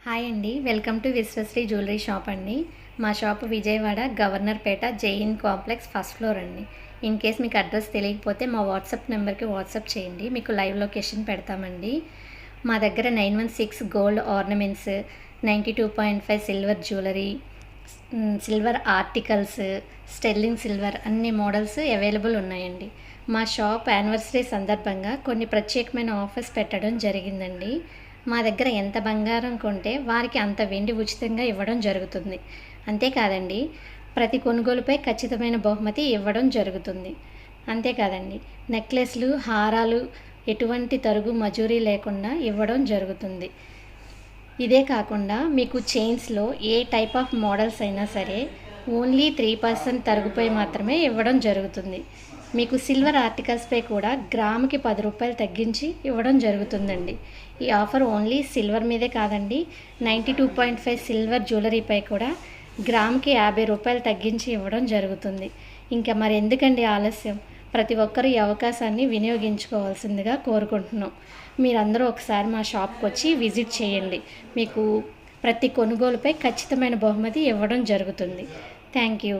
Hi అండి. Welcome to Vishwasri jewellery shop అండి. మా shop Vijayawada Governorpet Jain complex first floor అండి. ఇన్ కేస్ మీకు అడ్రస్ తెలియకపోతే మా వాట్సాప్ నెంబర్కి వాట్సాప్ చేయండి, మీకు లైవ్ లొకేషన్ పెడతామండి. మా దగ్గర 916 gold ornaments, 92.5 silver jewellery, silver articles, sterling silver అన్ని మోడల్స్ అవైలబుల్ ఉన్నాయండి. మా షాప్ యానివర్సరీ సందర్భంగా కొన్ని ప్రత్యేకమైన ఆఫర్స్ పెట్టడం జరిగిందండి. మా దగ్గర ఎంత బంగారం కొంటే వారికి అంత వెండి ఉచితంగా ఇవ్వడం జరుగుతుంది. అంతేకాదండి, ప్రతి కొనుగోలుపై ఖచ్చితమైన బహుమతి ఇవ్వడం జరుగుతుంది. అంతేకాదండి, నెక్లెస్లు, హారాలు ఎటువంటి తరుగు మజూరీ లేకుండా ఇవ్వడం జరుగుతుంది. ఇదే కాకుండా మీకు చైన్స్లో ఏ టైప్ ఆఫ్ మోడల్స్ అయినా సరే ఓన్లీ 3% తరుగుపై మాత్రమే ఇవ్వడం జరుగుతుంది. మీకు సిల్వర్ ఆర్టికల్స్పై కూడా గ్రాముకి 10 రూపాయలు తగ్గించి ఇవ్వడం జరుగుతుందండి. ఈ ఆఫర్ ఓన్లీ సిల్వర్ మీదే కాదండి, 92.5 సిల్వర్ జ్యువెలరీపై కూడా గ్రాముకి 50 రూపాయలు తగ్గించి ఇవ్వడం జరుగుతుంది. ఇంకా మరి ఎందుకండి ఆలస్యం? ప్రతి ఒక్కరు ఈ అవకాశాన్ని వినియోగించుకోవాల్సిందిగా కోరుకుంటున్నాం. మీరందరూ ఒకసారి మా షాప్కి వచ్చి విజిట్ చేయండి. మీకు ప్రతి కొనుగోలుపై ఖచ్చితమైన బహుమతి ఇవ్వడం జరుగుతుంది. Thank you.